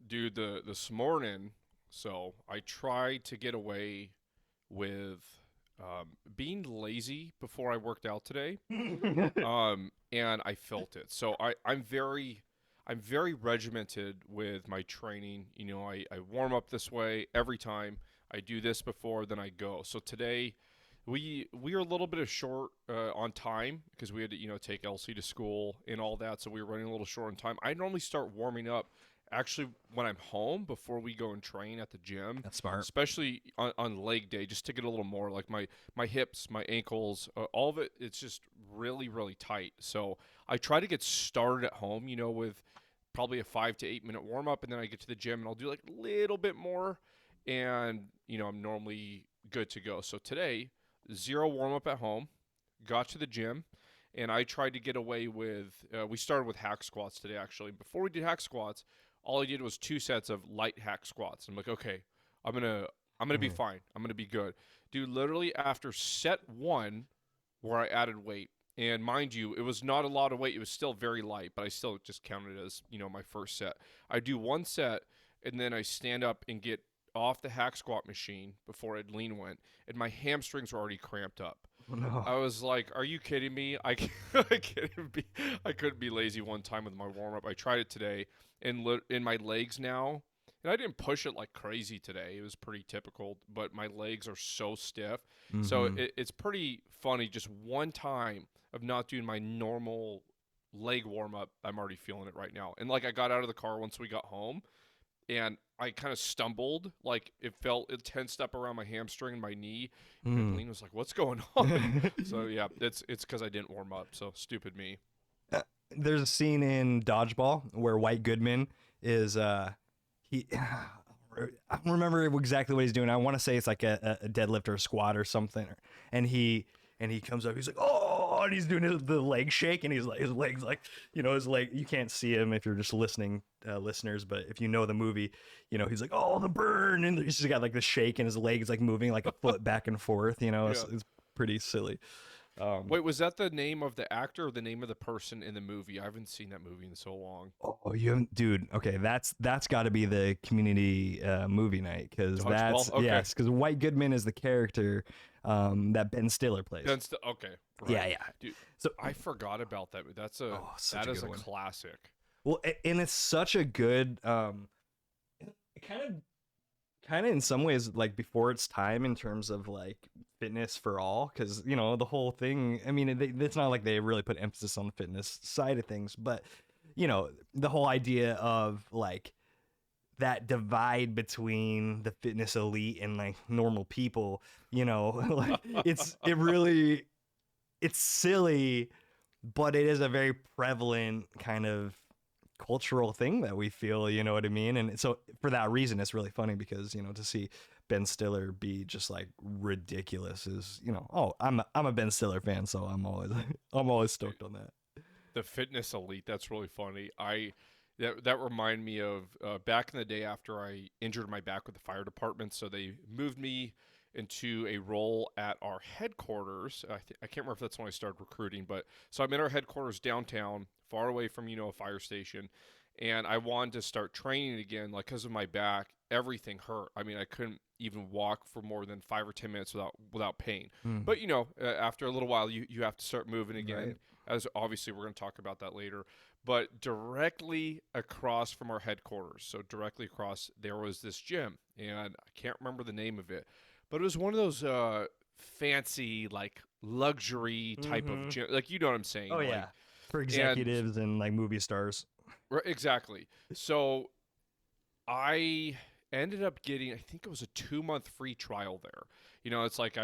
Dude, this morning, so I tried to get away with being lazy before I worked out today, and I felt it. So I'm very regimented with my training. I warm up this way every time. I do this before, then I go. So today, we were a little bit of short on time because we had to take Elsie to school and all that. So we were running a little short on time. I normally start warming up actually when I'm home before we go and train at the gym, That's smart. especially on leg day, just to get a little more like my hips, my ankles, all of it. It's just really tight. So I try to get started at home, with probably a 5 to 8 minute warm up, and then I get to the gym and I'll do like a little bit more, and I'm normally good to go. So today, zero warm up at home, got to the gym, and I tried to get away with. We started with hack squats today actually. Before we did hack squats, all I did was 2 sets of light hack squats. I'm like, okay, I'm gonna be Mhm. fine. I'm gonna be good. Dude, literally after set one, where I added weight, and mind you, it was not a lot of weight. It was still very light, but I still just counted it as my first set. I do one set, and then I stand up and get off the hack squat machine before Ed lean went, and my hamstrings were already cramped up. Oh, no. I was like, "Are you kidding me? I couldn't be lazy one time with my warm up. I tried it today, and in my legs now, and I didn't push it like crazy today. It was pretty typical, but my legs are so stiff. So Hmm. it's pretty funny. Just one time of not doing my normal leg warm up, I'm already feeling it right now. And like I got out of the car once we got home, and I kind of stumbled, like it tensed up around my hamstring and my knee. And Mm. Adeline was like, "What's going on?" So yeah, it's because I didn't warm up. So stupid me. Uh, There's a scene in Dodgeball where White Goodman is he I don't remember exactly what he's doing. I want to say it's like a deadlift or a squat or something. And he comes up, he's like, oh, and he's doing the leg shake, and he's like, his legs like, his leg. You can't see him if you're just listening, listeners, but if you know the movie, he's like, oh, the burn, and he's just got like the shake, and his legs like moving like a foot back and forth. Yeah. It's pretty silly. Um, Wait, was that the name of the actor or the name of the person in the movie? I haven't seen that movie in so long. Oh, you haven't, dude. Okay, that's got to be the Community movie night because Dodgeball. Okay. because White Goodman is the character that Ben Stiller plays. Okay. Yeah, Right. yeah. Dude, So, I forgot about that. oh, such That a is good a one. classic. Well, and it's such a good it kind of in some ways like before its time in terms of like fitness for all because the whole thing. I mean, it's not like they really put emphasis on the fitness side of things, but the whole idea of like that divide between the fitness elite and like normal people, like it's silly, but it is a very prevalent kind of cultural thing that we feel, you know what I mean? And so for that reason, it's really funny because, to see Ben Stiller be just like ridiculous is, oh, I'm a Ben Stiller fan, so I'm always stoked on that. The fitness elite. That's really funny. That reminded me of back in the day after I injured my back with the fire department. So they moved me into a role at our headquarters. I can't remember if that's when I started recruiting, but so I'm in our headquarters downtown, far away from a fire station, and I wanted to start training again, like because of my back, everything hurt. I mean, I couldn't even walk for more than 5 or 10 minutes without pain. Mm, But after a little while, you have to start moving again. right. As obviously we're going to talk about that later. But directly across from our headquarters, so directly across, there was this gym, and I can't remember the name of it, but it was one of those fancy, like luxury type of Mm-hmm. gym, like you know what I'm Oh saying, like yeah, for and executives and like movie stars. right, exactly. So I ended up getting, I think it was a 2 month free trial there. It's like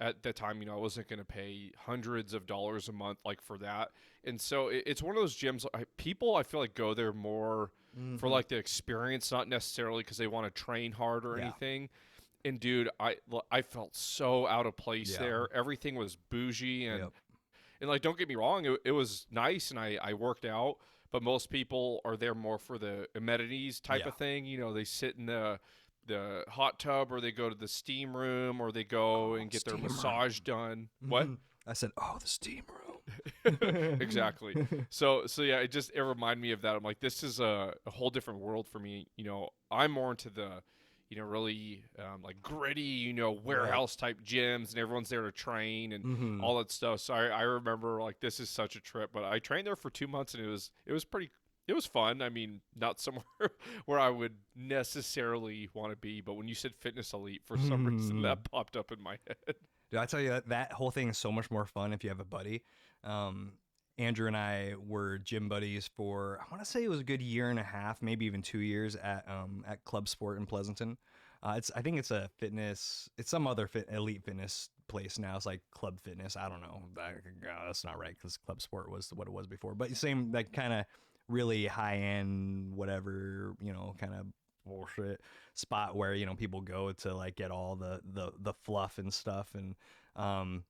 at that time, I wasn't going to pay hundreds of dollars a month like for that. And so it's one of those gyms, people I feel like go there more for Mm-hmm. like the experience, not necessarily because they want to train hard or Yeah. anything. And dude, I felt so out of place Yeah. there. Everything was bougie and Yep. and like, don't get me wrong, it was nice and I worked out, but most people are there more for the amenities type Yeah. of thing. They sit in the hot tub or they go to the steam room or they go Oh, and get their steam massage room. done. What? Mhm. I said, "Oh, the steam room." Exactly. So yeah, it reminded me of that. I'm like, this is a whole different world for me. I'm more into the, really like gritty, Right. warehouse type gyms, and everyone's there to train and Mm-hmm. all that stuff. So I remember like this is such a trip. But I trained there for 2 months, and it was fun. I mean, not somewhere where I would necessarily want to be, but when you said fitness elite, for some reason that popped up in my head. Dude, I tell you that whole thing is so much more fun if you have a buddy. Um, Andrew and I were gym buddies for I want to say it was a good year and a half, maybe even 2 years at Club Sport in Pleasanton. I think it's a fitness, it's some other elite fitness place now. It's like Club Fitness. I don't know. That's not right because Club Sport was what it was before. But same like kind of really high end whatever kind of bullshit spot where people go to like get all the fluff and stuff. And um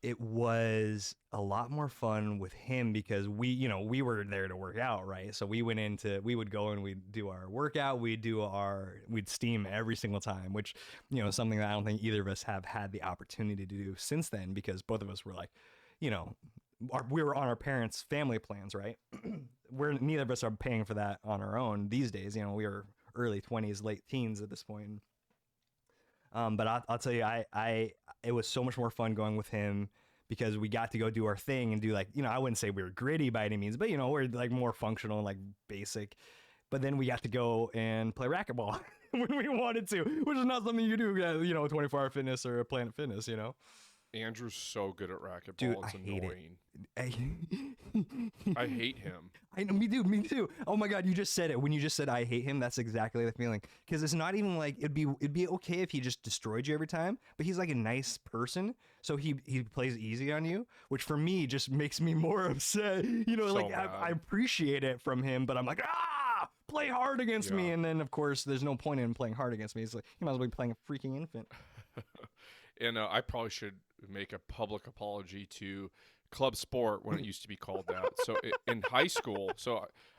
it was a lot more fun with him because we were there to work out, right? So we would go and we'd do our workout, we'd steam every single time, which is something that I don't think either of us have had the opportunity to do since then, because both of us were like, you know we were on our parents' family plans, right? Neither of us are paying for that on our own these days. We were early 20s, late teens at this point. But I'll tell you, it was so much more fun going with him because we got to go do our thing and do like, I wouldn't say we were gritty by any means, but we're like more functional and like basic. But then we got to go and play racquetball when we wanted to, which is not something you do, 24-hour fitness or Planet Fitness. Andrew's so good at Dude, racquetball. I It's hate it. annoying. I hate him. I know, me too. Oh my god, you just said it. When you just said I hate him, that's exactly the feeling. Because it's not even like it'd be okay if he just destroyed you every time, but he's like a nice person, so he plays easy on you, which for me just makes me more upset. So Like mad. I appreciate it from him, but I'm like, play hard against me, Yeah. and then of course there's no point in playing hard against me. It's like he might as well be playing a freaking infant. And I probably should make a public apology to Club Sport when it used to be called that. So in high school,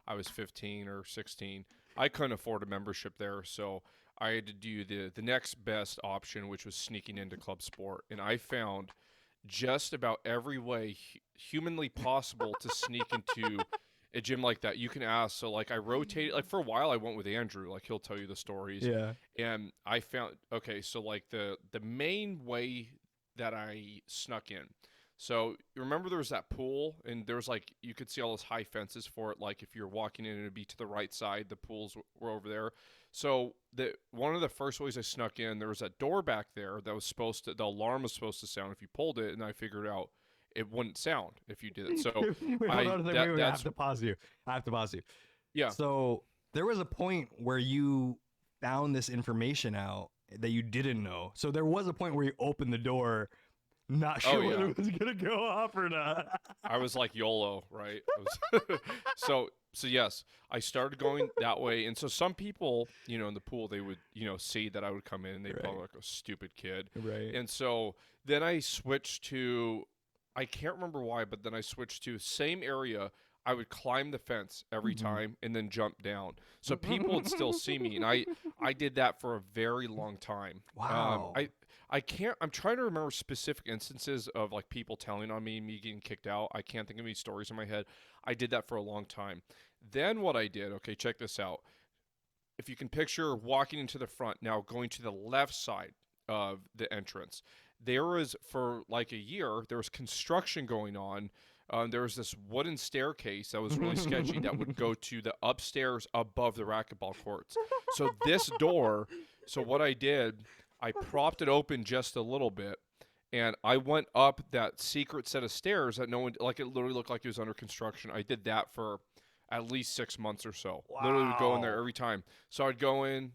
I was 15 or 16. I couldn't afford a membership there, so I had to do the next best option, which was sneaking into Club Sport. And I found just about every way humanly possible to sneak into a gym like that. You can ask. So like I rotated, like for a while I went with Andrew, like he'll tell you the stories. Yeah. And I found, okay, so like the main way that I snuck in. So you remember there was that pool, and there was like you could see all those high fences for it. Like if you're walking in, it'd be to the right side. The pools were over there. So one of the first ways I snuck in, there was that door back there that was the alarm was supposed to sound if you pulled it, and I figured out it wouldn't sound if you did it. So Wait, hold on a second. Wait, I that's have to pause you. I have to pause you. yeah. So there was a point where you found this information out that you didn't know. So there was a point where you opened the door, not sure whether it was gonna go off or not. I was like YOLO, right? So yes, I started going that way, and so some people, in the pool, they would, see that I would come in, and they'd probably like a stupid kid, Right. and so then I switched to, I can't remember why, but then I switched to same area. I would climb the fence every time and then jump down, so people would still see me, and I did that for a very long time. Wow. I can't. I'm trying to remember specific instances of like people telling on me getting kicked out. I can't think of any stories in my head. I did that for a long time. Then what I did, okay, check this out. If you can picture walking into the front, now going to the left side of the entrance, there was for like a year, there was construction going on. There was this wooden staircase that was really sketchy that would go to the upstairs above the racquetball courts. So this door, so what I did, I propped it open just a little bit, and I went up that secret set of stairs that no one, like it literally looked like it was under construction. I did that for at least 6 months or so. Literally would go in there every time. So I'd go on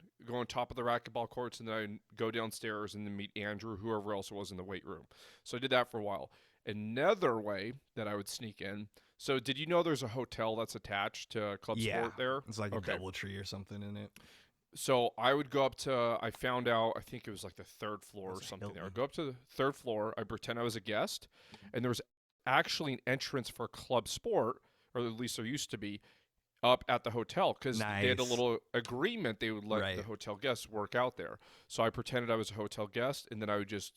top of the racquetball courts, and then I'd go downstairs and then meet Andrew, whoever else was in the weight room. So I did that for a while. Another way that I would sneak in. So did you know there's a hotel that's attached to Club Sport there? It's like a double tree or something in it. So I would go up to, I found out, I think it was like the third floor or something there. I'd go up to the third floor. I pretend I was a guest. And there was actually an entrance for Club Sport, or at least there used to be, up at the hotel. Because they had a little agreement they would let the hotel guests work out there. So I pretended I was a hotel guest. And then I would just,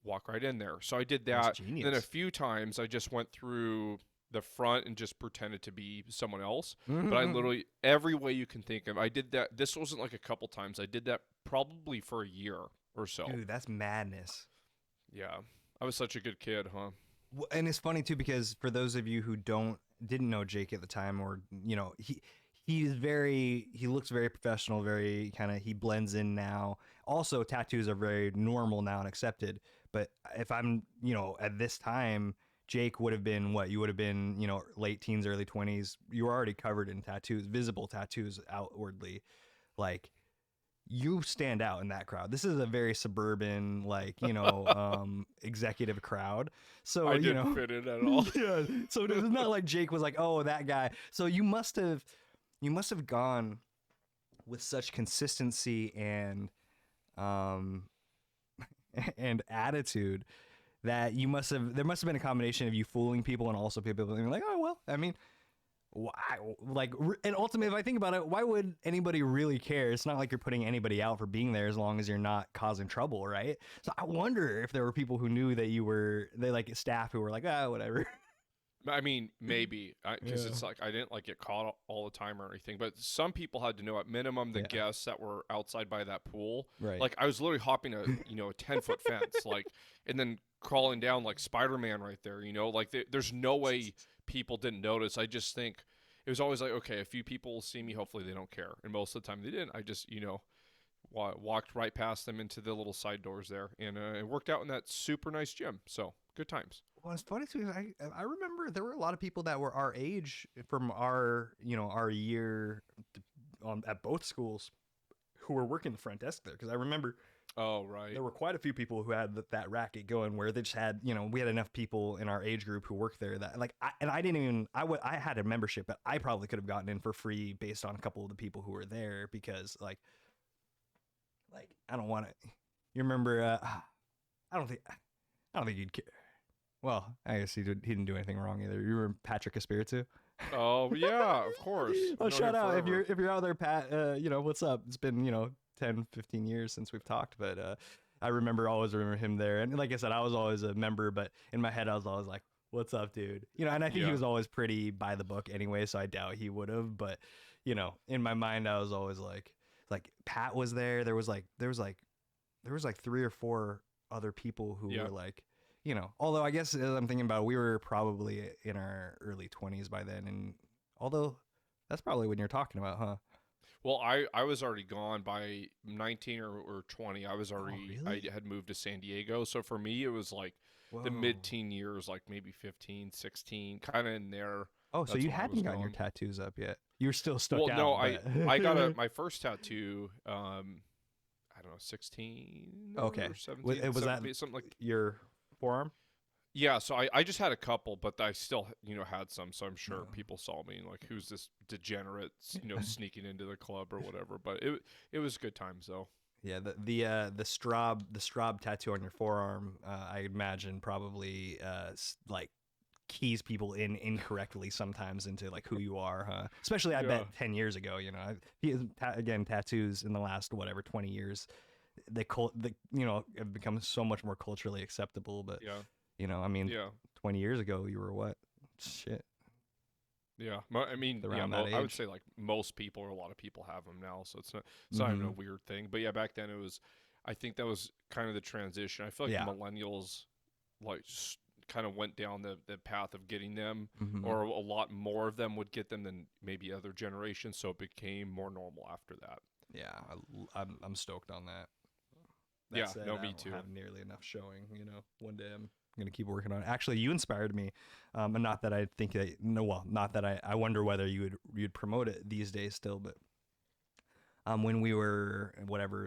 walk right in there. So I did That's that. genius. Then a few times I just went through the front and just pretended to be someone else. Mm-hmm. But I literally, every way you can think of, I did that. This wasn't like a couple times. I did that probably for a year or so. Dude, that's madness. Yeah. I was such a good kid, huh? And it's funny too, because for those of you who didn't know Jake at the time, or he looks very professional, very kind of, he blends in now. Also, tattoos are very normal now and accepted. But if I'm, at this time, Jake would have been what? You would have been, late teens, early 20s. You were already covered in tattoos, visible tattoos outwardly. Like, you stand out in that crowd. This is a very suburban, executive crowd. So I didn't fit in at all. Yeah. So it's not like Jake was like, oh, that guy. So you must have gone with such consistency and and attitude that there must have been a combination of you fooling people and also people being like, oh, well, I mean, why, and ultimately, if I think about it, why would anybody really care? It's not like you're putting anybody out for being there as long as you're not causing trouble, right? So I wonder if there were people who knew that like staff who were like, whatever. I mean, maybe, because it's like I didn't like get caught all the time or anything. But some people had to know at minimum the guests that were outside by that pool. Right. Like I was literally hopping a 10-foot fence, and then crawling down like Spider-Man right there. Like there's no way people didn't notice. I just think it was always like, okay, a few people will see me. Hopefully they don't care. And most of the time they didn't. I just walked right past them into the little side doors there, and it worked out in that super nice gym. So good times. Well, it's funny too. I remember there were a lot of people that were our age from our year at both schools who were working the front desk there. Because I remember, oh right, there were quite a few people who had that racket going where they just had we had enough people in our age group who worked there that I had a membership, but I probably could have gotten in for free based on a couple of the people who were there because like I don't want to. You remember? I don't think you'd care. Well, I guess he didn't do anything wrong either. You remember Patrick Espiritu? Oh yeah, of course. Oh, shout out if you're out there, Pat. What's up? It's been 10, 15 years since we've talked, but I always remember him there. And like I said, I was always a member, but in my head I was always like, "What's up, dude?" And I think he was always pretty by the book anyway, so I doubt he would have. But in my mind, I was always like Pat was there. There was like 3 or 4 other people who were like. Although I guess as I'm thinking about it, we were probably in our early 20s by then. And although that's probably when you're talking about, huh? Well, I was already gone by 19 or 20. I was already, really? I had moved to San Diego. So for me, it was like the mid-teen years, like maybe 15, 16, kind of in there. Oh, so you hadn't gotten your tattoos up yet. You were still stuck out. Well, no, I got my first tattoo, I don't know, 16 okay. or 17. Was that something like your forearm? Yeah, so I just had a couple, but I still had some, so I'm sure people saw me and like, who's this degenerate sneaking into the club or whatever. But it was good times though. Yeah, the Straub tattoo on your forearm, I imagine probably like keys people in incorrectly sometimes into like who you are, huh? Especially I bet 10 years ago, again, tattoos in the last 20 years. Have become so much more culturally acceptable, but 20 years ago you were what? Shit. Yeah, I mean, I would say like most people or a lot of people have them now, so it's not even a weird thing. But yeah, back then it was. I think that was kind of the transition. I feel like millennials kind of went down the path of getting them, or a lot more of them would get them than maybe other generations. So it became more normal after that. Yeah, I'm stoked on that. Me too. I don't have nearly enough showing. One day I'm gonna keep working on it. Actually, you inspired me, and not that I think that. No, well, not that I wonder whether you'd promote it these days still, but when we were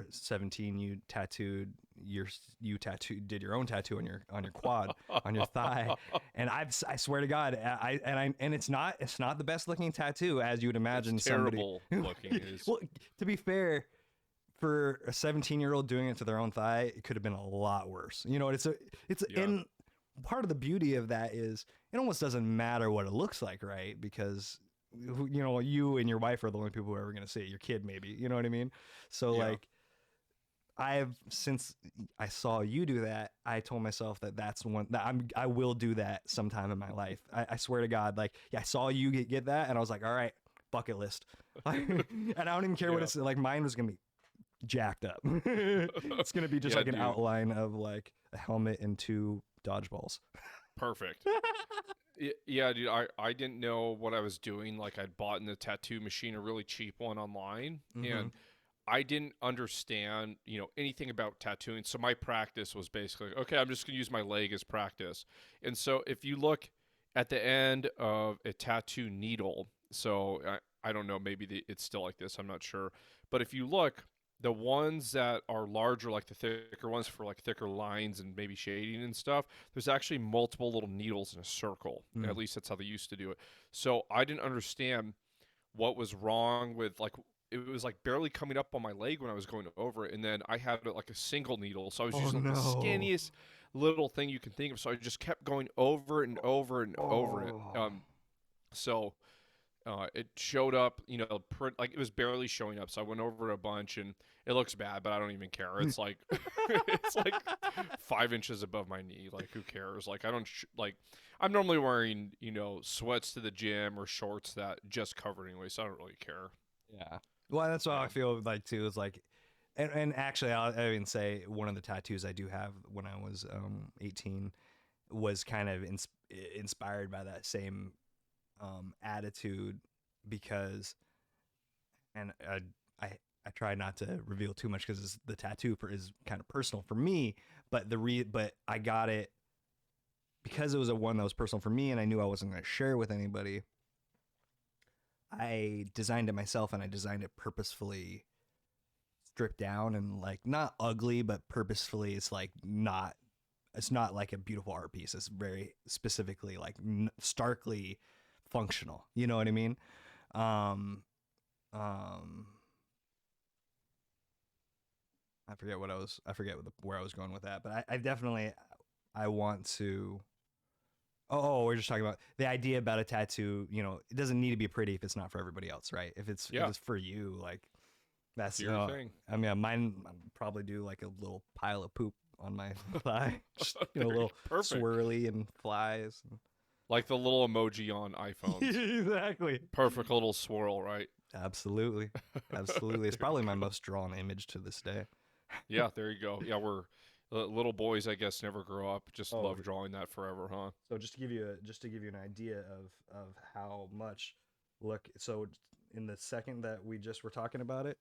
17, you did your own tattoo on your quad on your thigh, and I swear to God, and it's not the best looking tattoo as you would imagine. It's terrible looking. Well, to be fair. For a 17-year-old doing it to their own thigh, it could have been a lot worse. And part of the beauty of that is it almost doesn't matter what it looks like, right? Because you and your wife are the only people who are ever going to see it. Your kid, maybe, you know what I mean? So like, since I saw you do that, I told myself that that's one that I will do that sometime in my life. I swear to God, like, yeah, I saw you get that, and I was like, all right, bucket list. And I don't even care what Yeah. it's like. Mine was gonna be jacked up. It's gonna be just Yeah, like an dude. outline of like a helmet and 2 dodgeballs. Perfect. Yeah, dude, I didn't know what I was doing. Like, I'd bought in the tattoo machine, a really cheap one online, Mm-hmm. and I didn't understand, anything about tattooing. So my practice was basically, okay, I'm just going to use my leg as practice. And so if you look at the end of a tattoo needle, so I don't know, maybe it's still like this, I'm not sure. But if you look, the ones that are larger, like the thicker ones for like thicker lines and maybe shading and stuff, there's actually multiple little needles in a circle. Mm. At least that's how they used to do it. So I didn't understand what was wrong with, like, it was like barely coming up on my leg when I was going over it, and then I had like a single needle, so I was Oh using like the no. skinniest little thing you can think of. So I just kept going over it and over it and over it. Oh. So it showed up, like it was barely showing up. So I went over it a bunch, and it looks bad, but I don't even care. It's like it's like 5 inches above my knee. Like, who cares? Like, I don't like. I'm normally wearing sweats to the gym or shorts that just cover anyway, so I don't really care. Yeah. Well, that's what I Yeah. feel like too. Is like, and actually, I even say one of the tattoos I do have when I was 18 was kind of inspired by that same attitude, because, and I try not to reveal too much because the tattoo is kind of personal for me, but but I got it because it was a one that was personal for me, and I knew I wasn't going to share it with anybody. I designed it myself, and I designed it purposefully stripped down and like not ugly, but purposefully it's not like a beautiful art piece. It's very specifically like starkly functional. You know what I mean? Um, um, I forget where I was going with that, but I definitely, I want to. Oh, we're just talking about the idea about a tattoo. It doesn't need to be pretty if it's not for everybody else, right? If Yeah, it's for you, like that's do your thing. I mean, mine I'd probably do like a little pile of poop on my thigh, just a little Perfect. swirly and flies. Like the little emoji on iPhones. Exactly. Perfect little swirl, right? Absolutely, absolutely. It's There probably you my go. most drawn image to this day. Yeah, there you go. Yeah, we're little boys, I guess, never grow up. Just Oh, love drawing that forever, huh? so just to give you an idea of how much, look. So in the second that we just were talking about it,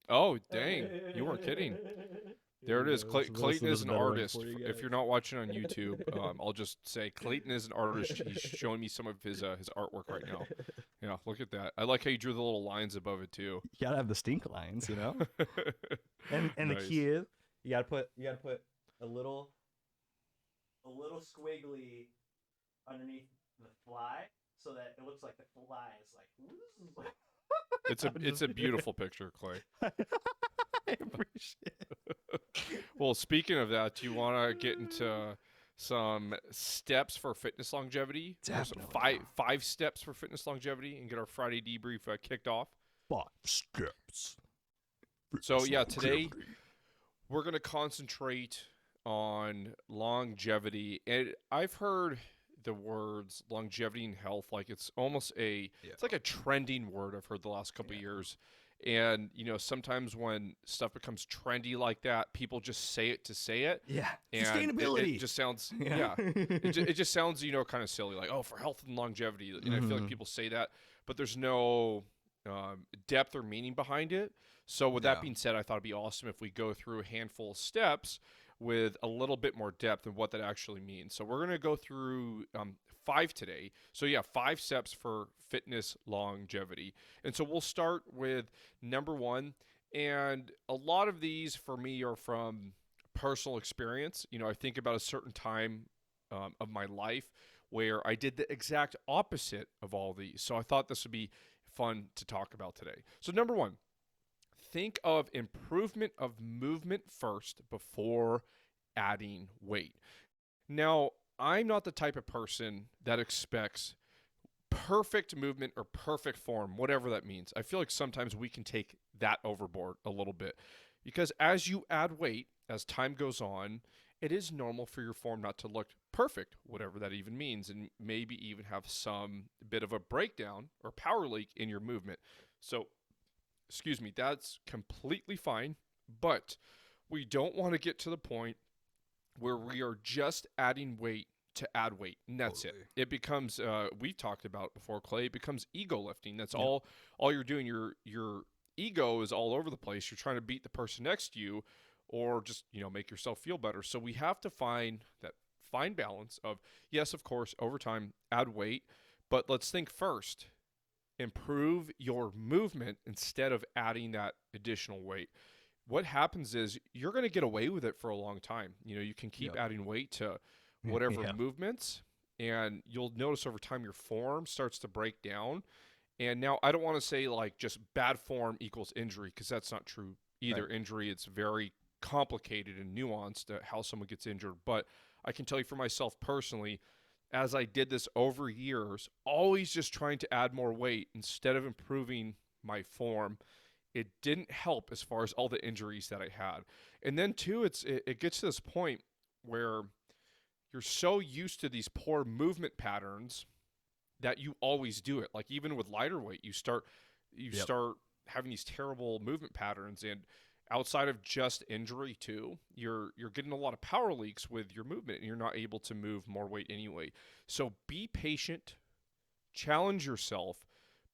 Oh, dang. You weren't kidding. here There we it is. go. Clayton This is is a an better one artist. for you If you're guys. not watching on YouTube, I'll just say Clayton is an artist. He's showing me some of his artwork right now. Yeah, look at that. I like how you drew the little lines above it too. You gotta have the stink lines, you know. And the key Nice. is you gotta put a little squiggly underneath the fly so that it looks like the fly is like. It's a beautiful picture, Clay. I appreciate it. Well, speaking of that, do you want to get into some steps for fitness longevity, or some Definitely. five steps for fitness longevity, and get our Friday debrief kicked off? 5 steps. So yeah, today we're going to concentrate on longevity. And I've heard the words longevity and health like it's almost it's like a trending word I've heard the last couple of years. And sometimes when stuff becomes trendy like that, people just say it to say it. Yeah. And Sustainability. it just sounds Yeah. it just sounds kind of silly, like, oh, for health and longevity. And I feel like people say that, but there's no depth or meaning behind it. So with that being said, I thought it'd be awesome if we go through a handful of steps with a little bit more depth of what that actually means. So we're going to go through 5 today. So yeah, 5 steps for fitness longevity. And so we'll start with number 1. And a lot of these for me are from personal experience. I think about a certain time of my life where I did the exact opposite of all these. So I thought this would be fun to talk about today. So number 1, think of improvement of movement first before adding weight. Now, I'm not the type of person that expects perfect movement or perfect form, whatever that means. I feel like sometimes we can take that overboard a little bit. Because as you add weight, as time goes on, it is normal for your form not to look perfect, whatever that even means, and maybe even have some bit of a breakdown or power leak in your movement. So, excuse me, that's completely fine, but we don't want to get to the point where we are just adding weight to add weight, and that's Totally. it. It becomes we talked about it before, Clay. It becomes ego lifting. That's Yep. all you're doing. Your ego is all over the place. You're trying to beat the person next to you, or just make yourself feel better. So we have to find that fine balance of, yes, of course, over time add weight, but let's think first. Improve your movement instead of adding that additional weight. What happens is you're going to get away with it for a long time. You can keep Yep. adding weight to whatever Yeah. movements, and you'll notice over time your form starts to break down. And now I don't want to say like just bad form equals injury, because that's not true either. Right. Injury, it's very complicated and nuanced how someone gets injured. But I can tell you for myself personally, as I did this over years, always just trying to add more weight instead of improving my form, it didn't help as far as all the injuries that I had. And then too, it gets to this point where you're so used to these poor movement patterns that you always do it. Like even with lighter weight, you start Yep. having these terrible movement patterns, and outside of just injury too, you're getting a lot of power leaks with your movement, and you're not able to move more weight anyway. So be patient, challenge yourself,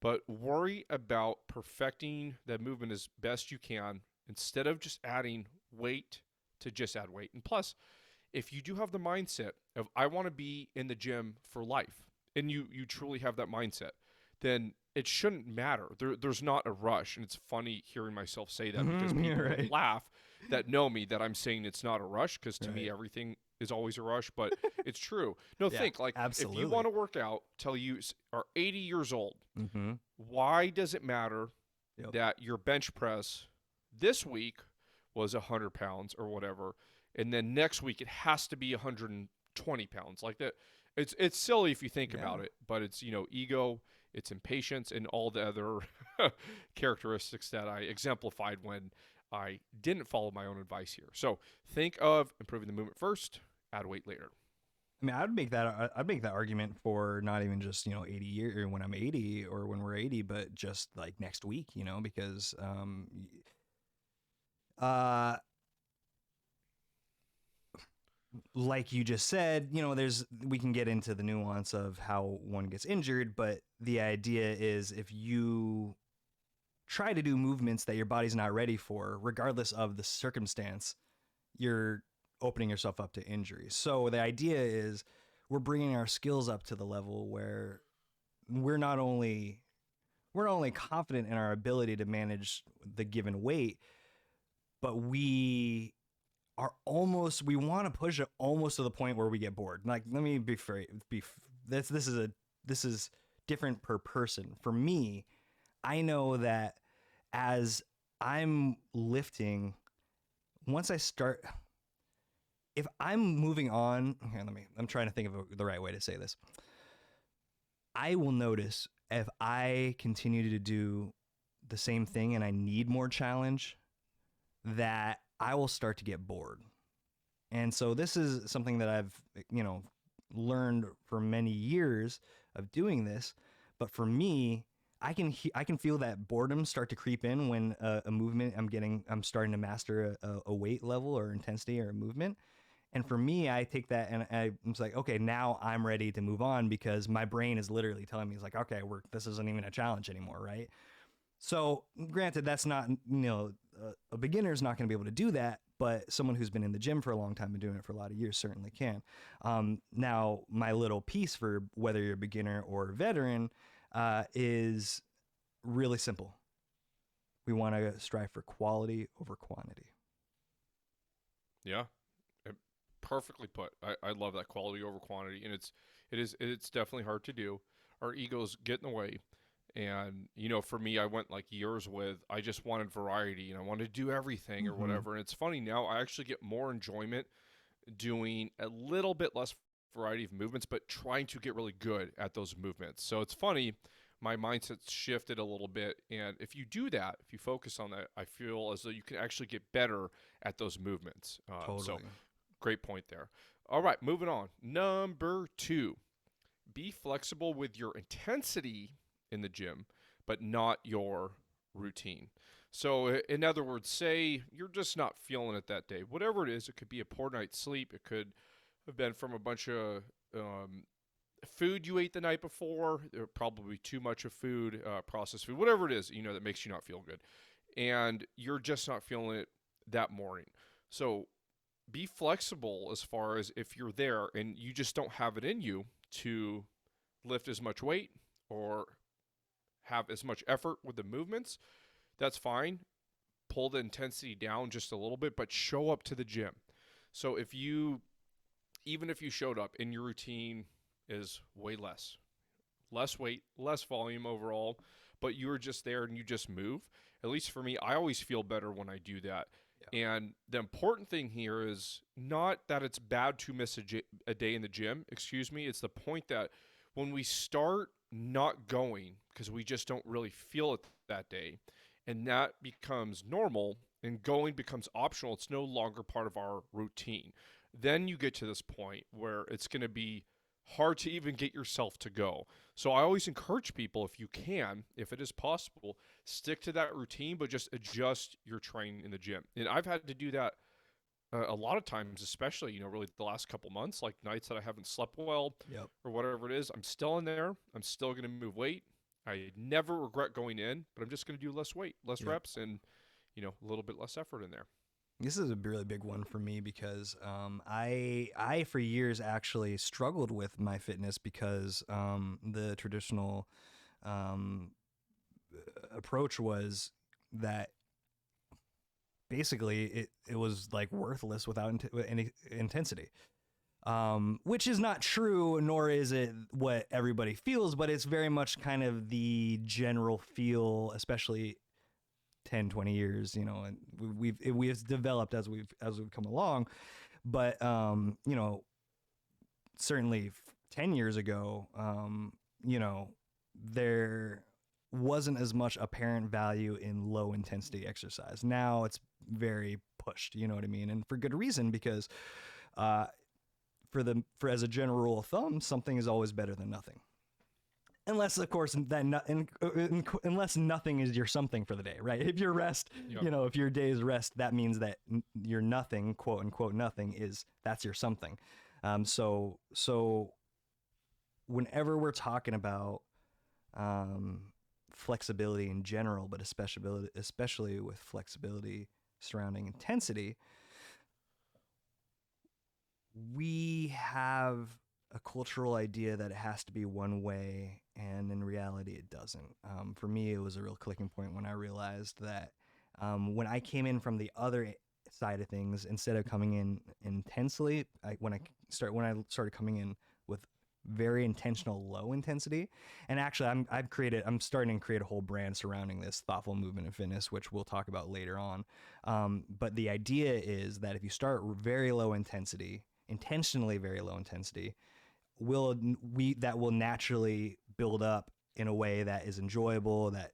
but worry about perfecting that movement as best you can instead of just adding weight to just add weight. And plus, if you do have the mindset of I want to be in the gym for life, and you truly have that mindset, then it shouldn't matter. There's not a rush. And it's funny hearing myself say that, because Mhm, people you're right. laugh that know me that I'm saying it's not a rush, because to me Right. everything is always a rush, but it's true. No, Yeah, think like if you absolutely. want to work out till you are 80 years old, Mm-hmm. why does it matter Yep. that your bench press this week was 100 pounds or whatever, and then next week it has to be 120 pounds? Like that, it's silly if you think Yeah. about it, but it's ego, it's impatience, and all the other characteristics that I exemplified when I didn't follow my own advice here. So think of improving the movement first, add weight later. I mean, I'd make that argument for not even just 80 years or when I'm 80 or when we're 80, but just like next week, because uh like you just said, we can get into the nuance of how one gets injured, but the idea is if you try to do movements that your body's not ready for, regardless of the circumstance, you're opening yourself up to injury. So the idea is we're bringing our skills up to the level where we're not only confident in our ability to manage the given weight, but we want to push it almost to the point where we get bored. Like, let me be fair. This is different per person. For me, I know that as I'm lifting, once I start, if I'm moving on, here, I'm trying to think of the right way to say this. I will notice if I continue to do the same thing and I need more challenge, that I will start to get bored. And so this is something that I've, learned for many years of doing this. But for me, I can feel that boredom start to creep in when a movement I'm starting to master a weight level or intensity or a movement. And for me, I take that and I'm like, okay, now I'm ready to move on, because my brain is literally telling me, it's like, okay, this isn't even a challenge anymore, right? So granted, that's not, a beginner's not going to be able to do that, but someone who's been in the gym for a long time and doing it for a lot of years certainly can. Now, my little piece for whether you're a beginner or a veteran is really simple. We want to strive for quality over quantity. Yeah, perfectly put. I love that, quality over quantity, and it's definitely hard to do. Our egos get in the way, and for me, I went like years with I just wanted variety and I wanted to do everything or Mm-hmm. whatever. And it's funny now, I actually get more enjoyment doing a little bit less variety of movements, but trying to get really good at those movements. So it's funny my mindset's shifted a little bit. And if you do that, if you focus on that, I feel as though you can actually get better at those movements. So Totally. great point there. All right, moving on. Number 2, be flexible with your intensity in the gym, but not your routine. So, in other words, say you're just not feeling it that day. Whatever it is, it could be a poor night's sleep. It could have been from a bunch of food you ate the night before, probably too much of food, processed food, whatever it is, that makes you not feel good. And you're just not feeling it that morning. So be flexible as far as if you're there and you just don't have it in you to lift as much weight or have as much effort with the movements. That's fine. Pull the intensity down just a little bit, but show up to the gym. So even if you showed up and your routine is way less weight, less volume overall, but you were just there and you just move. At least for me, I always feel better when I do that. Yeah. And the important thing here is not that it's bad to miss a day in the gym. Excuse me. It's the point that when we start not going because we just don't really feel it that day, and that becomes normal and going becomes optional, it's no longer part of our routine. Then you get to this point where it's going to be hard to even get yourself to go. So I always encourage people, if you can, if it is possible, stick to that routine, but just adjust your training in the gym. And I've had to do that a lot of times, especially, really the last couple months, like nights that I haven't slept well or whatever it is. I'm still in there. I'm still going to move weight. I never regret going in, but I'm just going to do less weight, less reps, and, a little bit less effort in there. This is a really big one for me because I for years actually struggled with my fitness because the traditional approach was that basically it was like worthless without any intensity, which is not true, nor is it what everybody feels, but it's very much kind of the general feel, especially 10, 20 years, and we've developed as we've come along. But, certainly 10 years ago, there wasn't as much apparent value in low intensity exercise. Now it's very pushed, you know what I mean? And for good reason, because, for as a general rule of thumb, something is always better than nothing. Unless, of course, unless nothing is your something for the day, right? If your rest, if your day's rest, that means that your nothing, quote unquote, nothing that's your something. So whenever we're talking about flexibility in general, but especially with flexibility surrounding intensity, we have a cultural idea that it has to be one way, and in reality it doesn't. For me, it was a real clicking point when I realized that when I came in from the other side of things, instead of coming in intensely, when I started coming in with very intentional low intensity. And actually I'm starting to create a whole brand surrounding this, thoughtful movement and fitness, which we'll talk about later on. But the idea is that if you start very low intensity, intentionally very low intensity, that will naturally build up in a way that is enjoyable, that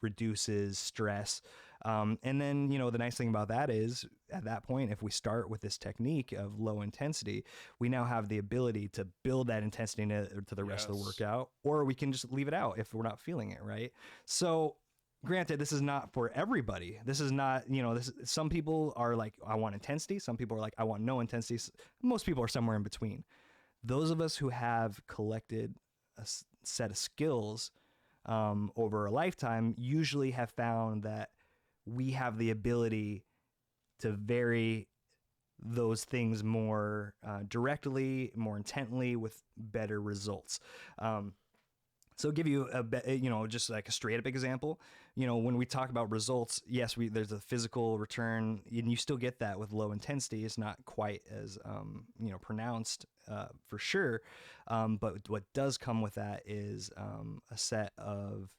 reduces stress. And then, the nice thing about that is at that point, if we start with this technique of low intensity, we now have the ability to build that intensity to the rest of the workout, or we can just leave it out if we're not feeling it, right? So granted, this is not for everybody. This is not, some people are like, I want intensity. Some people are like, I want no intensity. Most people are somewhere in between. Those of us who have collected a set of skills over a lifetime usually have found that we have the ability to vary those things more directly, more intently, with better results. So I'll give you just like a straight up example. When we talk about results, yes, there's a physical return, and you still get that with low intensity. It's not quite as pronounced for sure, but what does come with that is a set of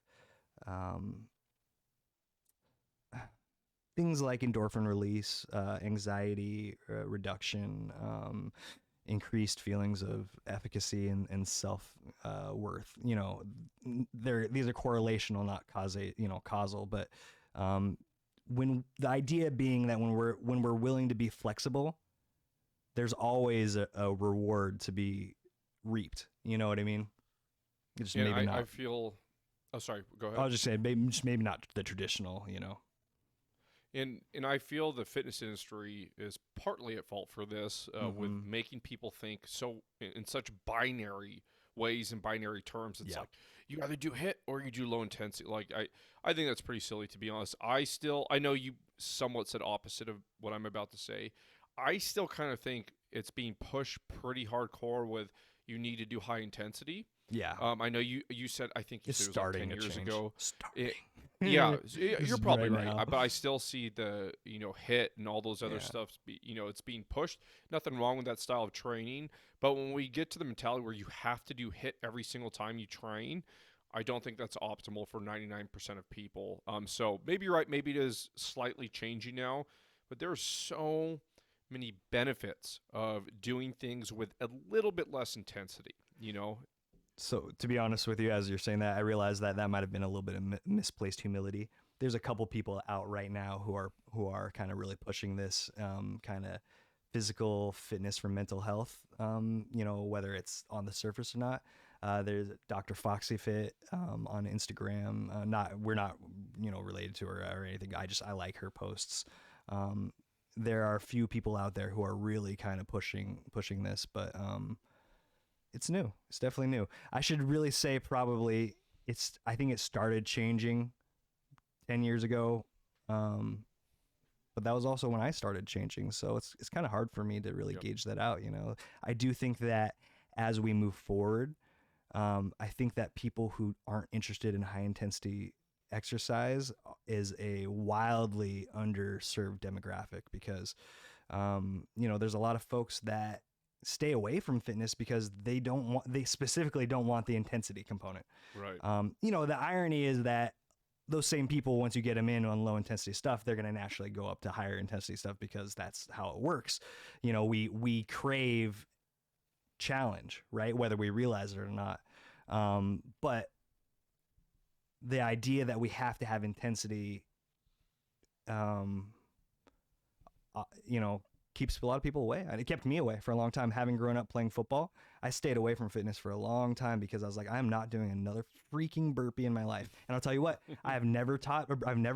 things like endorphin release, anxiety reduction, increased feelings of efficacy and self worth. You know, these are correlational, not causal. But when the idea being that when we're willing to be flexible, there's always a reward to be reaped. You know what I mean? Just And maybe I not. feel. Oh, sorry. Go I ahead. was just saying, maybe not the traditional. You know. And I feel the fitness industry is partly at fault for this, with making people think so in such binary ways and binary terms. It's Yeah. like you either do hit or you do low intensity. Like I think that's pretty silly, to be honest. I know you somewhat said opposite of what I'm about to say. I still kind of think it's being pushed pretty hardcore with you need to do high intensity. Yeah. I know you said, I think you It's said it was like starting 10 to years change. ago. Starting. Yeah, This you're is probably right right. now. But I still see the, hit and all those other Yeah. stuff, it's being pushed. Nothing wrong with that style of training. But when we get to the mentality where you have to do hit every single time you train, I don't think that's optimal for 99% of people. So maybe you're right. Maybe it is slightly changing now, but there are so many benefits of doing things with a little bit less intensity, So to be honest with you, as you're saying that, I realized that might have been a little bit of misplaced humility. There's a couple people out right now who are kind of really pushing this kind of physical fitness for mental health. Whether it's on the surface or not. There's Dr. Foxy Fit on Instagram. We're not related to her or anything. I like her posts. There are a few people out there who are really kind of pushing this, but it's new. It's definitely new. I should really say probably I think it started changing 10 years ago. But that was also when I started changing. So it's kind of hard for me to really gauge that out. I do think that as we move forward, I think that people who aren't interested in high intensity exercise is a wildly underserved demographic because, there's a lot of folks that stay away from fitness because they specifically don't want the intensity component. Right. The irony is that those same people, once you get them in on low intensity stuff, they're going to naturally go up to higher intensity stuff because that's how it works. We crave challenge, right? Whether we realize it or not. But the idea that we have to have intensity, keeps a lot of people away. And it kept me away for a long time. Having grown up playing football, I stayed away from fitness for a long time because I was like, I'm not doing another freaking burpee in my life. And I'll tell you what, I've never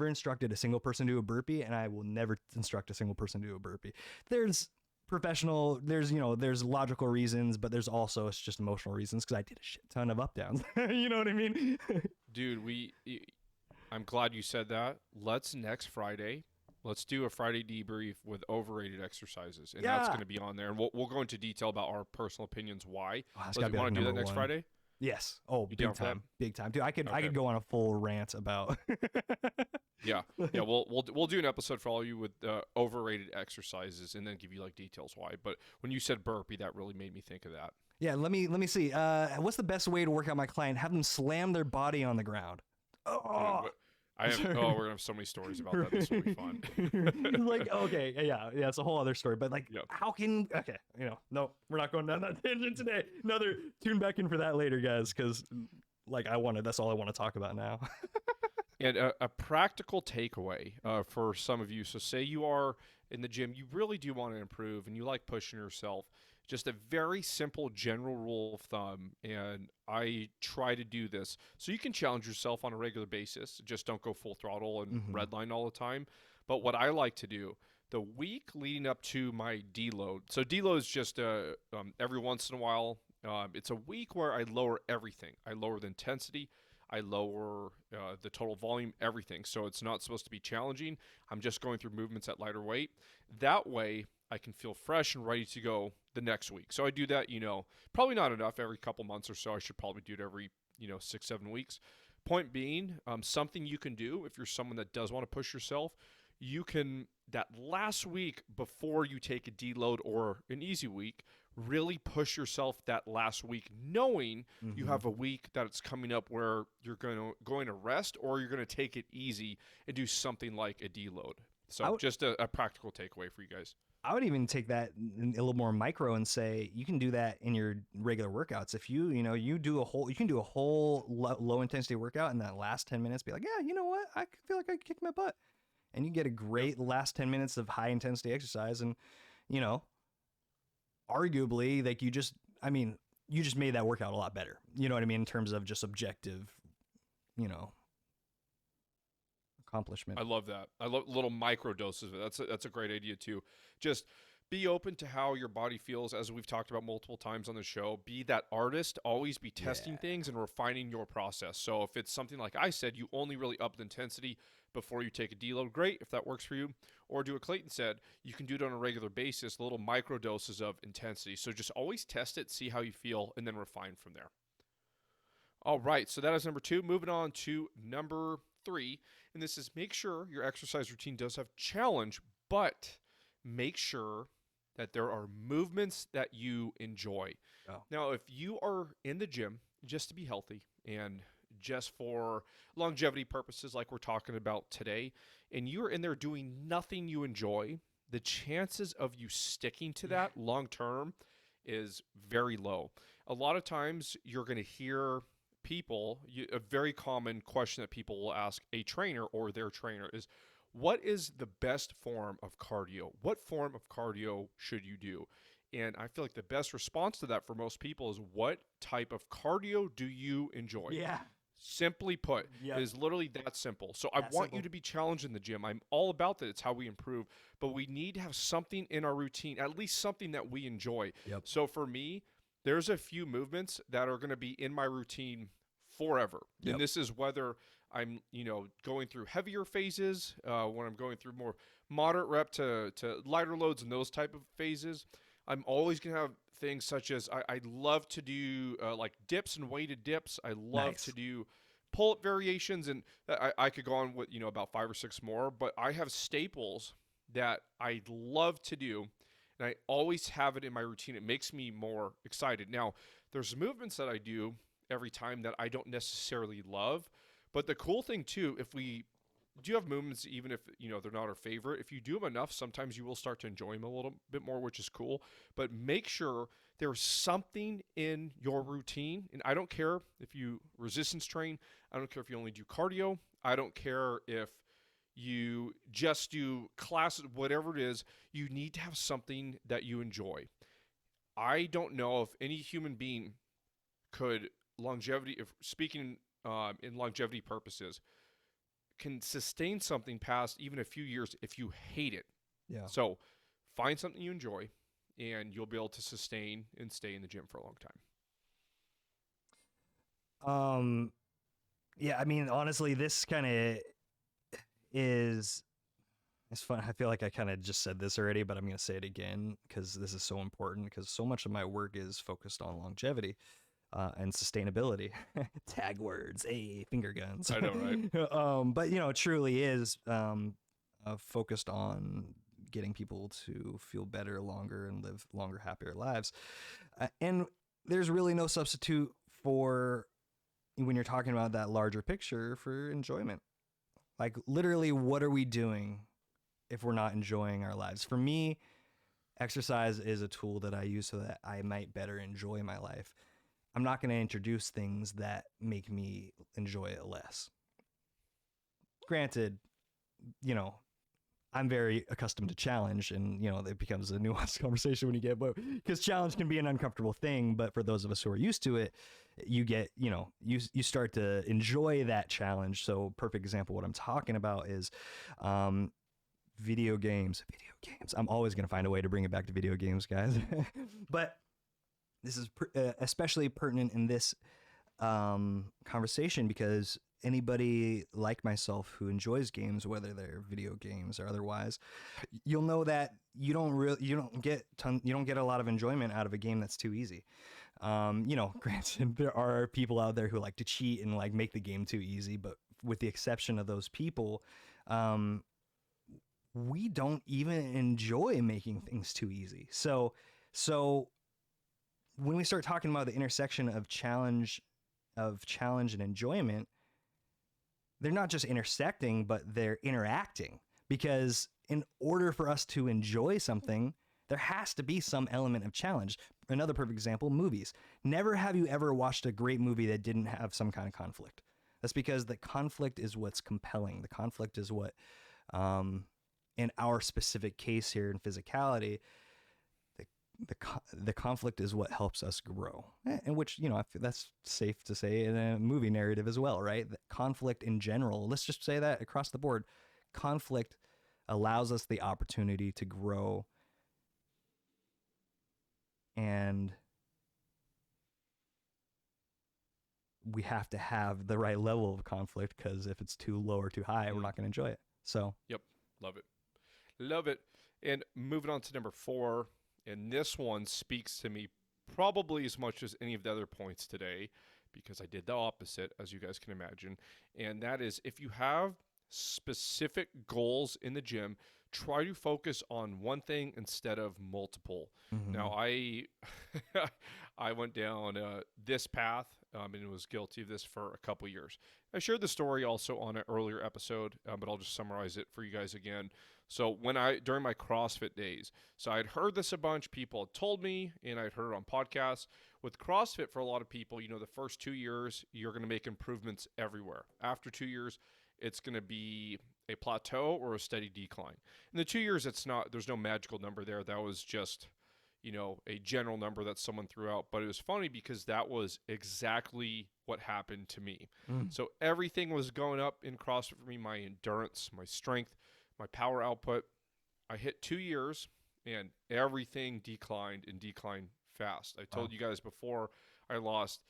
instructed a single person to do a burpee, and I will never instruct a single person to do a burpee. There's logical reasons, but there's also, it's just emotional reasons because I did a shit ton of up downs. You know what I mean? Dude, I'm glad you said that. Let's do a Friday debrief with overrated exercises, and that's going to be on there. And we'll go into detail about our personal opinions why. You want to do that next Friday? Yes. Oh, big time. Big time. Dude, I could go on a full rant about Yeah. We'll do an episode for all you with overrated exercises and then give you like details why. But when you said burpee, that really made me think of that. Yeah, let me see. What's the best way to work out my client? Have them slam their body on the ground. Oh. We're gonna have so many stories about that. This will be fun. Like, okay, yeah, it's a whole other story. But like, how can? Okay, no, we're not going down that tangent today. Tune back in for that later, guys, because like that's all I want to talk about now. And a practical takeaway for some of you. So say you are in the gym, you really do want to improve, and you like pushing yourself. Just a very simple general rule of thumb, and I try to do this so you can challenge yourself on a regular basis. Just don't go full throttle and redline all the time. But what I like to do, the week leading up to my deload. So deload is just every once in a while. It's a week where I lower everything. I lower the intensity. I lower the total volume, everything. So it's not supposed to be challenging. I'm just going through movements at lighter weight. That way I can feel fresh and ready to go the next week. So I do that, probably not enough every couple months or so. I should probably do it every, 6-7 weeks. Point being, something you can do if you're someone that does want to push yourself, you can, that last week before you take a deload or an easy week, really push yourself that last week, knowing you have a week that it's coming up where you're going to rest or you're going to take it easy and do something like a deload. So just a practical takeaway for you guys. I would even take that a little more micro and say you can do that in your regular workouts. If you can do a whole low intensity workout, and that last 10 minutes be like, yeah, you know what, I feel like I kicked my butt, and you get a great last 10 minutes of high intensity exercise, and arguably, like you just made that workout a lot better. You know what I mean, in terms of just objective, accomplishment. I love that. I love little micro doses of it. That's a great idea too. Just be open to how your body feels, as we've talked about multiple times on the show. Be that artist. Always be testing things and refining your process. So if it's something like I said, you only really up the intensity before you take a deload, great, if that works for you. Or do what Clayton said, you can do it on a regular basis, little micro doses of intensity. So just always test it, see how you feel, and then refine from there. All right, so that is number 2. Moving on to number 3, and this is make sure your exercise routine does have challenge, but make sure that there are movements that you enjoy. Oh. Now, if you are in the gym just to be healthy and just for longevity purposes like we're talking about today, and you're in there doing nothing you enjoy, the chances of you sticking to that long term is very low. A lot of times you're going to hear a very common question that people will ask a trainer or their trainer is, what is the best form of cardio? What form of cardio should you do? And I feel like the best response to that for most people is, what type of cardio do you enjoy? Yeah. Simply put, it is literally that simple. So I want you to be challenged in the gym. I'm all about that. It's how we improve. But we need to have something in our routine, at least something that we enjoy. Yep. So for me, there's a few movements that are going to be in my routine forever. Yep. And this is whether I'm, going through heavier phases, when I'm going through more moderate rep to lighter loads and those type of phases. I'm always going to have things such as I love to do like dips and weighted dips. I love to do pull-up variations, and I could go on with, about 5 or 6 more, but I have staples that I love to do, and I always have it in my routine. It makes me more excited. Now, there's movements that I do every time that I don't necessarily love, but the cool thing too, if we do have movements, even if they're not our favorite, if you do them enough, sometimes you will start to enjoy them a little bit more, which is cool. But make sure there's something in your routine, and I don't care if you resistance train, I don't care if you only do cardio, I don't care if you just do classes, whatever it is, you need to have something that you enjoy. I don't know if any human being could speaking in longevity purposes, can sustain something past even a few years if you hate it. Yeah. So find something you enjoy, and you'll be able to sustain and stay in the gym for a long time. Yeah, I mean, honestly, this kind of it's fun. I feel like I kind of just said this already, but I'm going to say it again because this is so important, because so much of my work is focused on longevity. And sustainability. Tag words, finger guns. I know, right? But it truly is focused on getting people to feel better longer and live longer, happier lives. And there's really no substitute for, when you're talking about that larger picture, for enjoyment. Like, literally, what are we doing if we're not enjoying our lives? For me, exercise is a tool that I use so that I might better enjoy my life. I'm not going to introduce things that make me enjoy it less. Granted, I'm very accustomed to challenge, and, it becomes a nuanced conversation when you get, because challenge can be an uncomfortable thing, but for those of us who are used to it, you get, you start to enjoy that challenge. So perfect example, what I'm talking about is, video games. I'm always going to find a way to bring it back to video games, guys. But this is especially pertinent in this conversation, because anybody like myself who enjoys games, whether they're video games or otherwise, you'll know that you don't get a lot of enjoyment out of a game that's too easy. Granted, there are people out there who like to cheat and like make the game too easy, but with the exception of those people, we don't even enjoy making things too easy. So when we start talking about the intersection of challenge and enjoyment, they're not just intersecting, but they're interacting, because in order for us to enjoy something, there has to be some element of challenge. Another perfect example, movies. Never have you ever watched a great movie that didn't have some kind of conflict. That's because the conflict is what's compelling. The conflict is what, in our specific case here in physicality, the conflict is what helps us grow. And which, you know, I feel that's safe to say in a movie narrative as well, right? The conflict in general, let's just say that across the board, conflict allows us the opportunity to grow. And we have to have the right level of conflict, because if it's too low or too high, we're not going to enjoy it. So, yep, love it. Love it. And moving on to number 4, and this one speaks to me probably as much as any of the other points today, because I did the opposite, as you guys can imagine. And that is, if you have specific goals in the gym, try to focus on one thing instead of multiple. Now, I went down this path and was guilty of this for a couple years. I shared the story also on an earlier episode, but I'll just summarize it for you guys again. So during my CrossFit days, so I'd heard this a bunch, people had told me, and I'd heard it on podcasts. With CrossFit, for a lot of people, you know, the first 2 years, you're going to make improvements everywhere. After 2 years, it's going to be a plateau or a steady decline. In the 2 years, there's no magical number there. That was just, you know, a general number that someone threw out. But it was funny because that was exactly what happened to me. So everything was going up in CrossFit for me, my endurance, my strength, my power output. I hit 2 years and everything declined fast. I told you guys before, I lost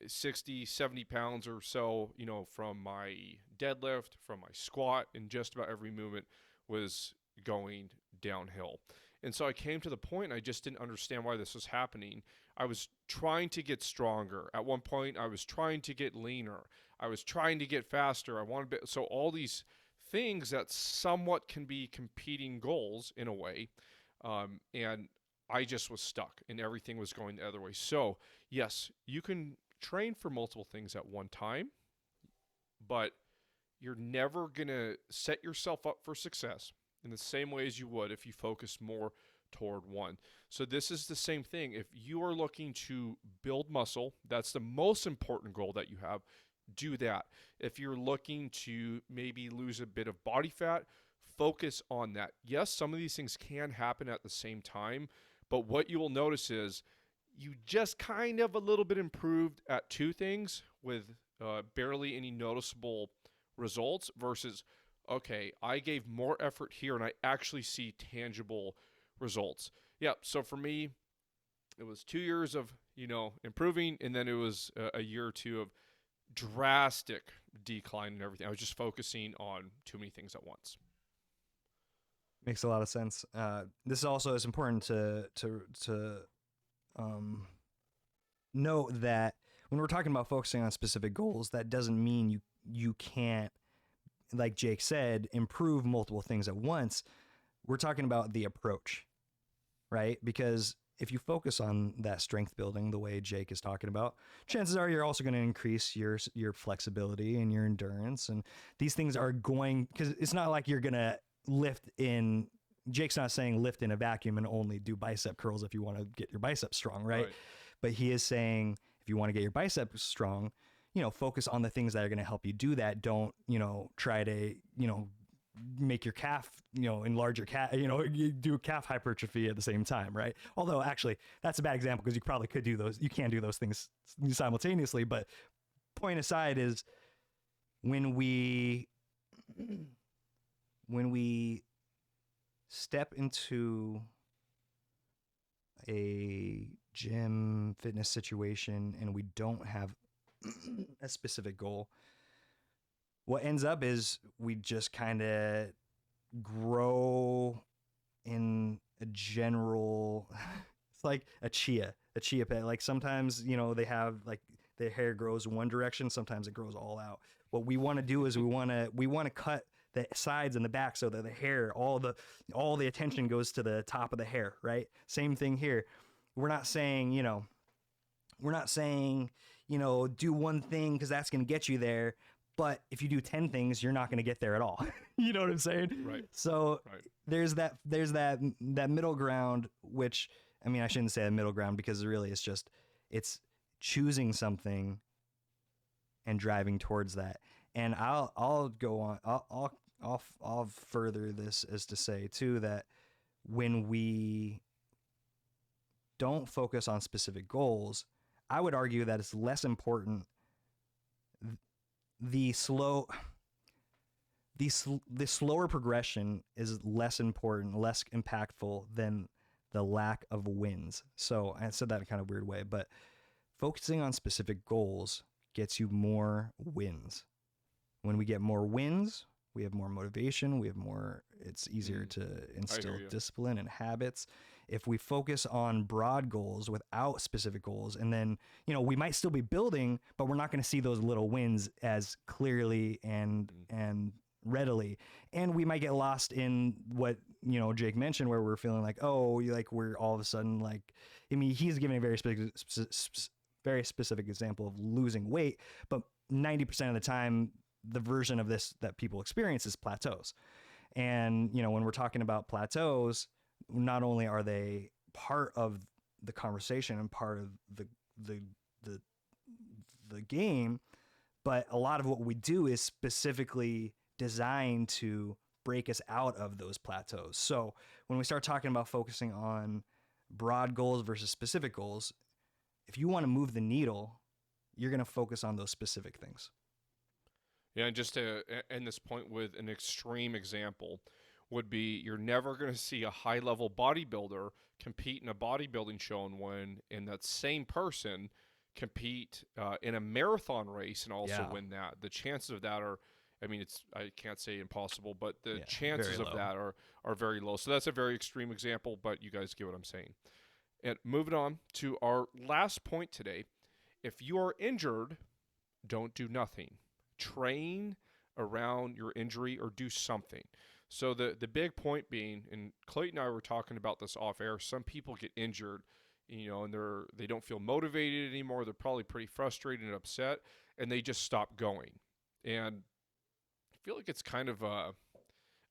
60, 70 pounds or so, you know, from my deadlift, from my squat, and just about every movement was going downhill. And so I came to the point, I just didn't understand why this was happening. I was trying to get stronger. At one point, I was trying to get leaner. I was trying to get faster. So all these things that somewhat can be competing goals in a way. And I just was stuck and everything was going the other way. So yes, you can train for multiple things at one time, but you're never going to set yourself up for success in the same way as you would if you focus more toward one. So this is the same thing. If you are looking to build muscle, that's the most important goal that you have, do that. If you're looking to maybe lose a bit of body fat, focus on that. Yes, some of these things can happen at the same time, but what you will notice is you just kind of a little bit improved at two things with barely any noticeable results versus, okay, I gave more effort here and I actually see tangible results. Yeah, so for me, it was 2 years of, you know, improving, and then it was a year or two of drastic decline and everything. I was just focusing on too many things at once. Makes a lot of sense. This also is important to note that when we're talking about focusing on specific goals, that doesn't mean you can't, like Jake said, improve multiple things at once. We're talking about the approach, right? Because if you focus on that strength building the way Jake is talking about, chances are you're also going to increase your flexibility and your endurance. And these things are going, because it's not like you're going to lift in, Jake's not saying lift in a vacuum and only do bicep curls if you want to get your biceps strong, right? But he is saying if you want to get your biceps strong, you know, focus on the things that are going to help you do that. Don't, you know, try to, you know, make your calf, you know, enlarge your calf, you know, you do calf hypertrophy at the same time, right? Although actually that's a bad example because you probably could do those. You can do those things simultaneously. But point aside is when we step into a gym fitness situation and we don't have a specific goal, what ends up is we just kind of grow in a general, it's like a chia pet. Like sometimes, you know, they have like the hair grows one direction, sometimes it grows all out. What we want to do is we want to cut the sides and the back so that the hair, all the attention goes to the top of the hair, right? Same thing here. We're not saying, you know, do one thing because that's going to get you there. But if you do 10 things, you're not going to get there at all. You know what I'm saying? Right. So Right. there's that middle ground, which, I mean, I shouldn't say a middle ground, because really it's choosing something and driving towards that. And I'll go on. I'll further this as to say too that when we don't focus on specific goals, I would argue that it's less important. The slower progression is less important, less impactful than the lack of wins. So I said that in a kind of weird way, but focusing on specific goals gets you more wins. When we get more wins, we have more motivation. It's easier to instill discipline and habits. If we focus on broad goals without specific goals, and then, we might still be building, but we're not going to see those little wins as clearly and readily. And we might get lost in what, Jake mentioned, where we're feeling like, we're all of a sudden he's giving a very specific example of losing weight, but 90% of the time, the version of this that people experience is plateaus. And, when we're talking about plateaus, not only are they part of the conversation and part of the game, but a lot of what we do is specifically designed to break us out of those plateaus. So when we start talking about focusing on broad goals versus specific goals, if you want to move the needle, you're going to focus on those specific things. Yeah, and just to end this point with an extreme example would be you're never going to see a high-level bodybuilder compete in a bodybuilding show and win, and that same person compete in a marathon race and also win that. The chances of that are, I can't say impossible, but the chances of that are very low. So that's a very extreme example, but you guys get what I'm saying. And moving on to our last point today, if you are injured, don't do nothing. Train around your injury or do something. So the big point being, and Clayton and I were talking about this off air, some people get injured, and they don't feel motivated anymore. They're probably pretty frustrated and upset, and they just stop going. And I feel like it's kind of a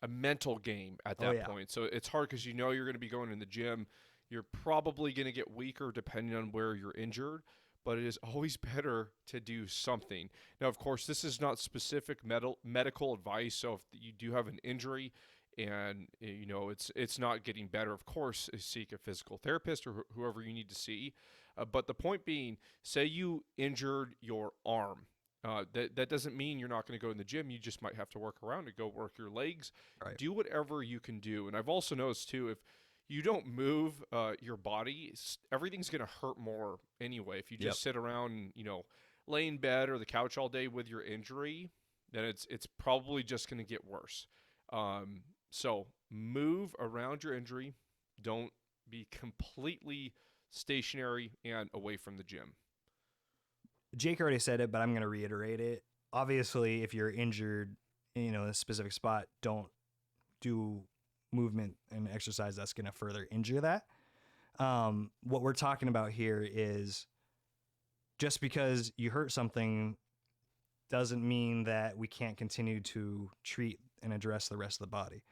mental game at that point. So it's hard because you're going to be going in the gym. You're probably going to get weaker depending on where you're injured, but it is always better to do something. Now, of course, this is not specific medical advice, so if you do have an injury and it's not getting better, of course, seek a physical therapist or whoever you need to see. But the point being, say you injured your arm. That doesn't mean you're not going to go in the gym. You just might have to work around it, go work your legs. Right. Do whatever you can do. And I've also noticed, too, if you don't move your body, everything's going to hurt more anyway. If you just sit around and, lay in bed or the couch all day with your injury, then it's probably just going to get worse. So move around your injury. Don't be completely stationary and away from the gym. Jake already said it, but I'm going to reiterate it. Obviously, if you're injured, in a specific spot, don't do movement and exercise that's going to further injure that. What we're talking about here is just because you hurt something doesn't mean that we can't continue to treat and address the rest of the body.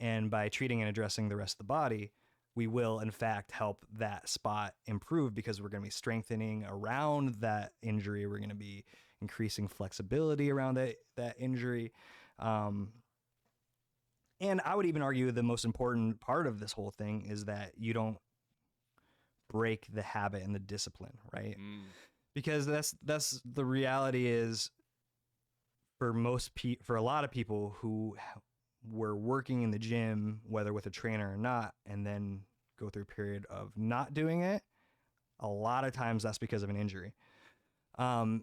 And by treating and addressing the rest of the body, we will in fact help that spot improve because we're going to be strengthening around that injury. We're going to be increasing flexibility around that injury. And I would even argue the most important part of this whole thing is that you don't break the habit and the discipline, right? Because that's the reality is for a lot of people who were working in the gym, whether with a trainer or not, and then go through a period of not doing it, a lot of times that's because of an injury. And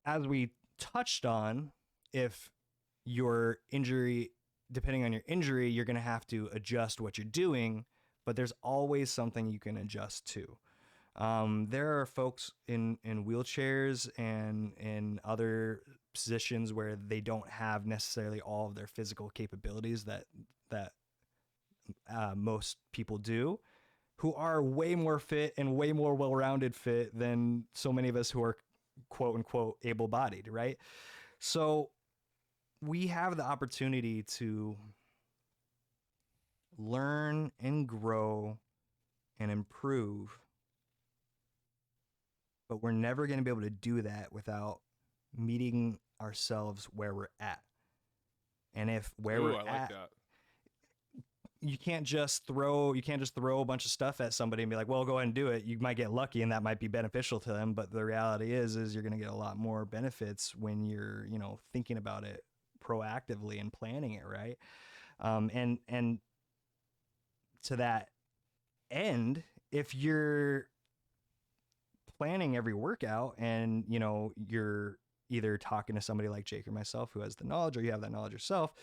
as we touched on, if your injury, depending on your injury, you're going to have to adjust what you're doing, but there's always something you can adjust to. There are folks in wheelchairs and in other positions where they don't have necessarily all of their physical capabilities that most people do, who are way more fit and way more well-rounded fit than so many of us who are quote unquote able-bodied, right? So we have the opportunity to learn and grow and improve, but we're never going to be able to do that without meeting ourselves where we're at. And if where Ooh, we're I like at, that. you can't just throw a bunch of stuff at somebody and be like, well, go ahead and do it. You might get lucky and that might be beneficial to them, but the reality is you're going to get a lot more benefits when you're, thinking about it proactively and planning it, right? And to that end, if you're planning every workout and you're either talking to somebody like Jake or myself who has the knowledge, or you have that knowledge yourself,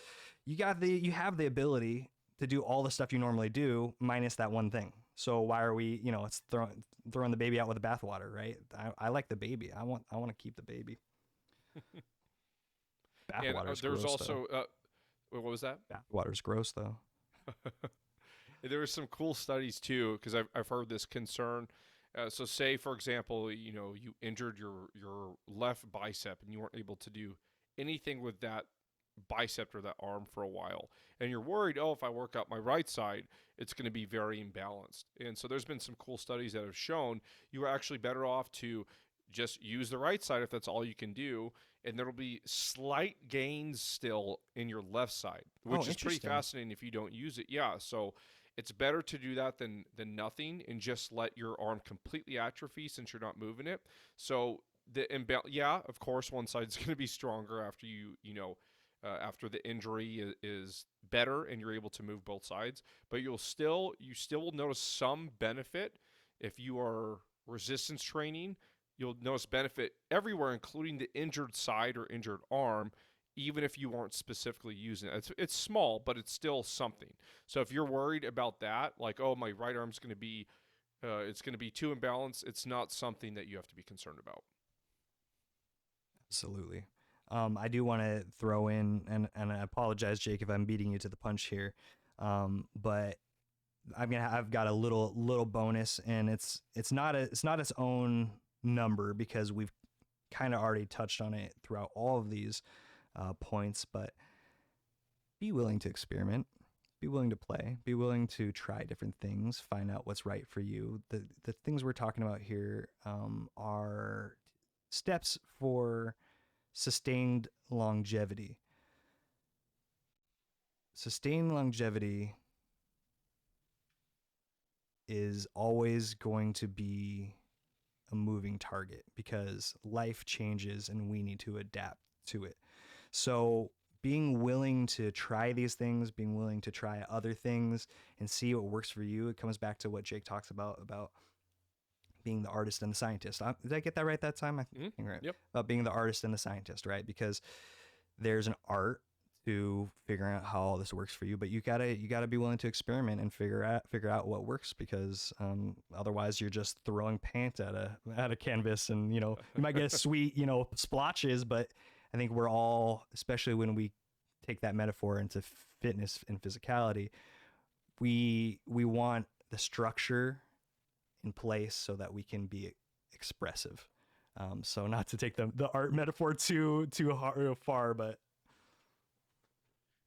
you have the ability to do all the stuff you normally do minus that one thing. So why are we, it's throwing the baby out with the bathwater, right? I like the baby. I want to keep the baby. And Bathwater's there's gross though. also what was that? Bathwater's gross though. There were some cool studies too, because I've heard this concern. So say for example, you injured your left bicep and you weren't able to do anything with that bicep or that arm for a while, and you're worried, oh, if I work out my right side, it's going to be very imbalanced. And so there's been some cool studies that have shown you are actually better off to just use the right side if that's all you can do, and there'll be slight gains still in your left side, which is pretty fascinating if you don't use it. Yeah, so it's better to do that than nothing and just let your arm completely atrophy since you're not moving it. So yeah, of course, one side's going to be stronger after after the injury is better and you're able to move both sides, but you still will notice some benefit if you are resistance training. You'll notice benefit everywhere, including the injured side or injured arm, even if you weren't specifically using it. It's small, but it's still something. So if you're worried about that, like, oh, my right arm's going to be, it's going to be too imbalanced, it's not something that you have to be concerned about. Absolutely. I do want to throw in, and I apologize, Jake, if I'm beating you to the punch here, but I've got a little bonus, and it's not its own number because we've kind of already touched on it throughout all of these points, but be willing to experiment, be willing to play, be willing to try different things, find out what's right for you. The things we're talking about here are steps for sustained longevity. Sustained longevity is always going to be a moving target because life changes and we need to adapt to it. So being willing to try these things, being willing to try other things and see what works for you, it comes back to what Jake talks about being the artist and the scientist. Did I get that right that time? I think right. Yep. About being the artist and the scientist, right? Because there's an art to figuring out how all this works for you, but you gotta be willing to experiment and figure out what works, because otherwise you're just throwing paint at a canvas, and you might get sweet splotches, but I think we're all, especially when we take that metaphor into fitness and physicality, we want the structure in place so that we can be expressive. So not to take the art metaphor too far, but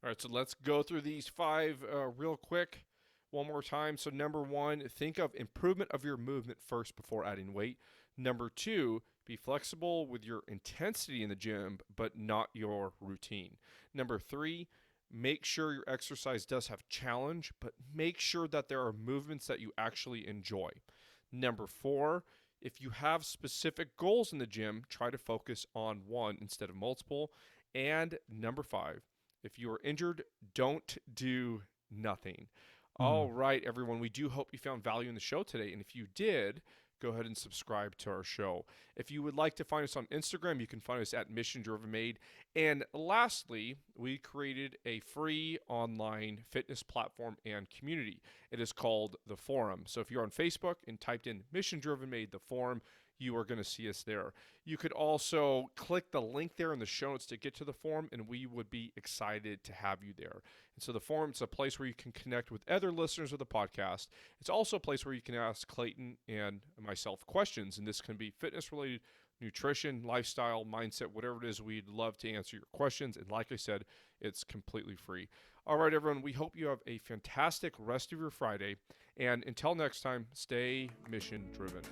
all right, so let's go through these 5 real quick one more time. So number 1, think of improvement of your movement first before adding weight. Number 2, be flexible with your intensity in the gym, but not your routine. Number 3, make sure your exercise does have challenge, but make sure that there are movements that you actually enjoy. Number 4, if you have specific goals in the gym, try to focus on one instead of multiple. And number 5, if you are injured, don't do nothing. All right, everyone, we do hope you found value in the show today. And if you did, go ahead and subscribe to our show. If you would like to find us on Instagram, you can find us at Mission Driven Made. And lastly, we created a free online fitness platform and community. It is called The Forum. So if you're on Facebook and typed in Mission Driven Made, The Forum, you are going to see us there. You could also click the link there in the show notes to get to the forum, and we would be excited to have you there. And so the forum is a place where you can connect with other listeners of the podcast. It's also a place where you can ask Clayton and myself questions, and this can be fitness related, nutrition, lifestyle, mindset, whatever it is. We'd love to answer your questions. And like I said, it's completely free. All right, everyone, we hope you have a fantastic rest of your Friday. And until next time, stay mission driven.